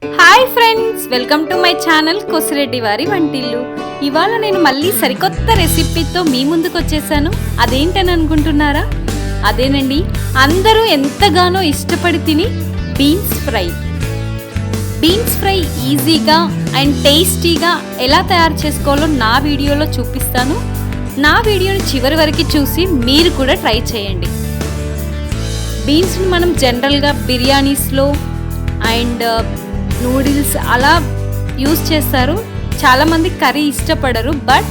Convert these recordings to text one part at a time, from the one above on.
Hi friends, welcome to my channel Kosireddy వారి వంటిల్లు. ఇవాళ నేను మళ్ళీ సరికొత్త రెసిపీతో మీ ముందుకు వచ్చేసాను. అదేంటని అనుకుంటున్నారా? అదేనండి, అందరూ ఎంతగానో ఇష్టపడి తిని బీన్స్ ఫ్రై. బీన్స్ ఫ్రై ఈజీగా అండ్ టేస్టీగా ఎలా తయారు చేసుకోవాలో నా వీడియోలో చూపిస్తాను. నా వీడియోని చివరి వరకు చూసి మీరు కూడా ట్రై చేయండి. బీన్స్ని మనం జనరల్గా బిర్యానీస్లో అండ్ నూడిల్స్ అలా యూస్ చేస్తారు. చాలామంది కర్రీ ఇష్టపడరు, బట్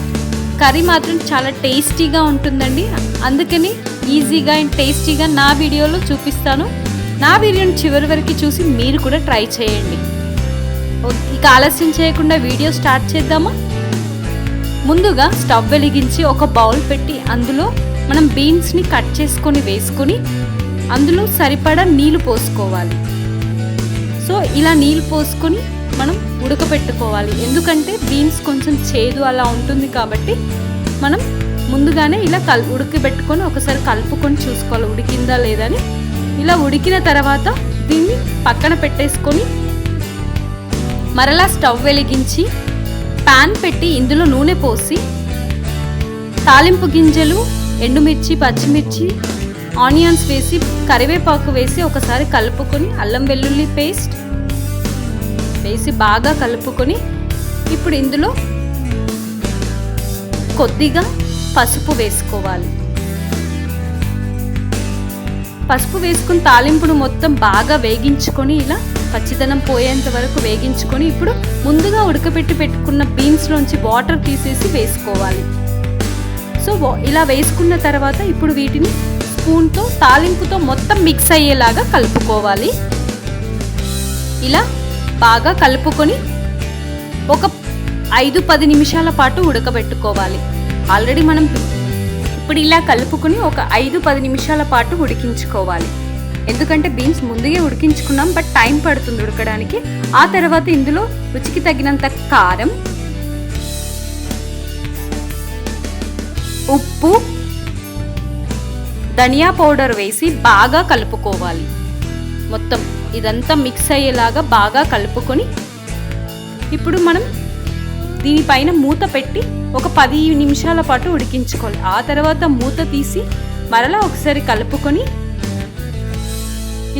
కర్రీ మాత్రం చాలా టేస్టీగా ఉంటుందండి. అందుకని ఈజీగా అండ్ టేస్టీగా నా వీడియోలో చూపిస్తాను. నా వీడియోని చివరి వరకు చూసి మీరు కూడా ట్రై చేయండి. ఇక ఆలస్యం చేయకుండా వీడియో స్టార్ట్ చేద్దామా? ముందుగా స్టవ్ వెలిగించి ఒక బౌల్ పెట్టి అందులో మనం బీన్స్ని కట్ చేసుకొని వేసుకొని అందులో సరిపడా నీళ్లు పోసుకోవాలి. సో ఇలా నీళ్ళు పోసుకొని మనం ఉడకపెట్టుకోవాలి. ఎందుకంటే బీన్స్ కొంచెం చేదు అలా ఉంటుంది కాబట్టి మనం ముందుగానే ఇలా ఉడకబెట్టుకొని ఒకసారి కలుపుకొని చూసుకోవాలి ఉడికిందా లేదని. ఇలా ఉడికిన తర్వాత దీన్ని పక్కన పెట్టేసుకొని మరలా స్టవ్ వెలిగించి పాన్ పెట్టి ఇందులో నూనె పోసి తాలింపు గింజలు, ఎండుమిర్చి, పచ్చిమిర్చి, ఆనియన్స్ వేసి కరివేపాకు వేసి ఒకసారి కలుపుకొని అల్లం వెల్లుల్లి పేస్ట్ వేసి బాగా కలుపుకొని ఇప్పుడు ఇందులో కొద్దిగా పసుపు వేసుకోవాలి. పసుపు వేసుకుని తాలింపును మొత్తం బాగా వేగించుకొని ఇలా పచ్చిదనం పోయేంత వరకు వేగించుకొని ఇప్పుడు ముందుగా ఉడకబెట్టి పెట్టుకున్న బీన్స్లోంచి వాటర్ తీసేసి వేసుకోవాలి. సో ఇలా వేసుకున్న తర్వాత ఇప్పుడు వీటిని స్పూన్తో తాలింపుతో మొత్తం మిక్స్ అయ్యేలాగా కలుపుకోవాలి. ఇలా బాగా కలుపుకొని ఒక 5-10 నిమిషాల పాటు ఉడకబెట్టుకోవాలి. ఆల్రెడీ మనం ఇప్పుడు ఇలా కలుపుకొని ఒక 5-10 నిమిషాల పాటు ఉడికించుకోవాలి. ఎందుకంటే బీన్స్ ముందుగా ఉడికించుకున్నాం, బట్ టైం పడుతుంది ఉడకడానికి. ఆ తర్వాత ఇందులో రుచికి తగినంత కారం, ఉప్పు, ధనియా పౌడర్ వేసి బాగా కలుపుకోవాలి. మొత్తం ఇదంతా మిక్స్ అయ్యేలాగా బాగా కలుపుకొని ఇప్పుడు మనం దీనిపైన మూత పెట్టి ఒక 10 నిమిషాల పాటు ఉడికించుకోవాలి. ఆ తర్వాత మూత తీసి మరలా ఒకసారి కలుపుకొని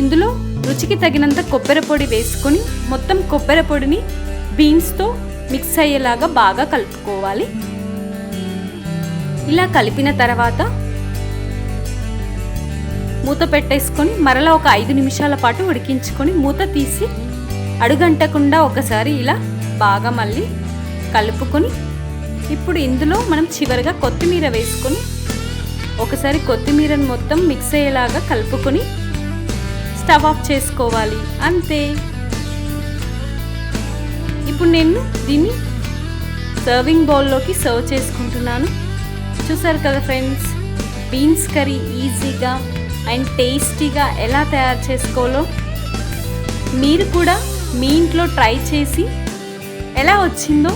ఇందులో రుచికి తగినంత కొబ్బరి పొడి వేసుకొని మొత్తం కొబ్బరి పొడిని బీన్స్తో మిక్స్ అయ్యేలాగా బాగా కలుపుకోవాలి. ఇలా కలిపిన తర్వాత మూత పెట్టేసుకొని మరలా ఒక 5 నిమిషాల పాటు ఉడికించుకొని మూత తీసి అడుగంటకుండా ఒకసారి ఇలా బాగా మళ్ళీ కలుపుకొని ఇప్పుడు ఇందులో మనం చివరిగా కొత్తిమీర వేసుకొని ఒకసారి కొత్తిమీరను మొత్తం మిక్స్ అయ్యేలాగా కలుపుకొని స్టవ్ ఆఫ్ చేసుకోవాలి. అంతే. ఇప్పుడు నేను దీన్ని సర్వింగ్ బౌల్లోకి సర్వ్ చేసుకుంటున్నాను. చూసారు కదా ఫ్రెండ్స్, బీన్స్ కర్రీ ఈజీగా అండ్ టేస్టీగా ఎలా తయారు చేసుకోవాలో మీరు కూడా మీ ఇంట్లో ట్రై చేసి ఎలా వచ్చిందో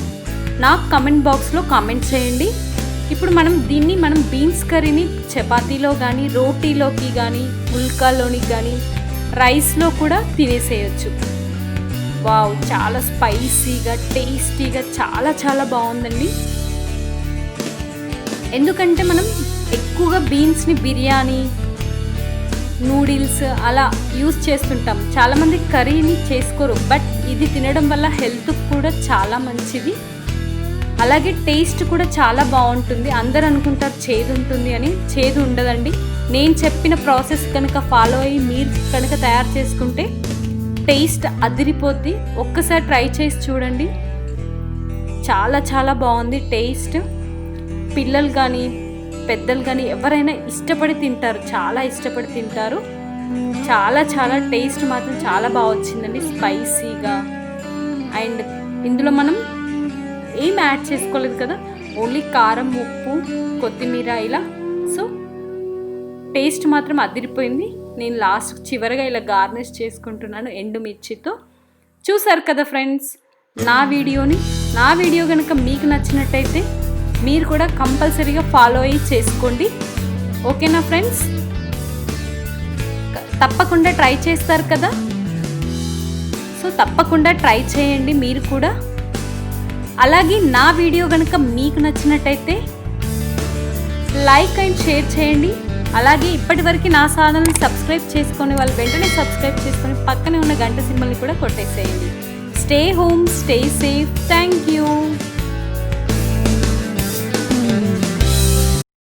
నాకు కమెంట్ బాక్స్లో కామెంట్ చేయండి. ఇప్పుడు మనం బీన్స్ కర్రీని చపాతీలో కానీ, రోటీలోకి కానీ, పుల్కాలోనికి కానీ, రైస్లో కూడా తినేసేయచ్చు. వావ్, చాలా స్పైసీగా టేస్టీగా చాలా చాలా బాగుందండి. ఎందుకంటే మనం ఎక్కువగా బీన్స్ని బిర్యానీ, నూడిల్స్ అలా యూస్ చేస్తుంటాం. చాలామంది కర్రీని చేసుకోరు, బట్ ఇది తినడం వల్ల హెల్త్ కూడా చాలా మంచిది. అలాగే టేస్ట్ కూడా చాలా బాగుంటుంది. అందరు అనుకుంటారు చేదు ఉంటుంది అని, చేదు ఉండదండి. నేను చెప్పిన ప్రాసెస్ కనుక ఫాలో అయ్యి మీరు కనుక తయారు చేసుకుంటే టేస్ట్ అదిరిపోద్ది. ఒక్కసారి ట్రై చేసి చూడండి, చాలా చాలా బాగుంది టేస్ట్. పిల్లలు కానీ పెద్దలు కానీ ఎవరైనా ఇష్టపడి తింటారు, చాలా ఇష్టపడి తింటారు. చాలా చాలా టేస్ట్ మాత్రం చాలా బాగా వచ్చిందండి, స్పైసీగా. అండ్ ఇందులో మనం ఏం యాడ్ చేసుకోలేదు కదా, ఓన్లీ కారం, ఉప్పు, కొత్తిమీర ఇలా. సో టేస్ట్ మాత్రం అదిరిపోయింది. నేను లాస్ట్ చివరిగా ఇలా గార్నిష్ చేసుకుంటున్నాను ఎండుమిర్చితో. చూసారు కదా ఫ్రెండ్స్, నా వీడియో కనుక మీకు నచ్చినట్టయితే మీరు కూడా కంపల్సరీగా ఫాలో అయ్యి చేసుకోండి. ఓకేనా ఫ్రెండ్స్? తప్పకుండా ట్రై చేస్తారు కదా. సో తప్పకుండా ట్రై చేయండి మీరు కూడా. అలాగే నా వీడియో కనుక మీకు నచ్చినట్టయితే లైక్ అండ్ షేర్ చేయండి. అలాగే ఇప్పటివరకు నా ఛానల్ని సబ్స్క్రైబ్ చేసుకొని వాళ్ళు వెంటనే సబ్స్క్రైబ్ చేసుకొని పక్కనే ఉన్న గంట సింబల్ని కూడా కొట్టేసేయండి. Stay home, stay safe. Thank you.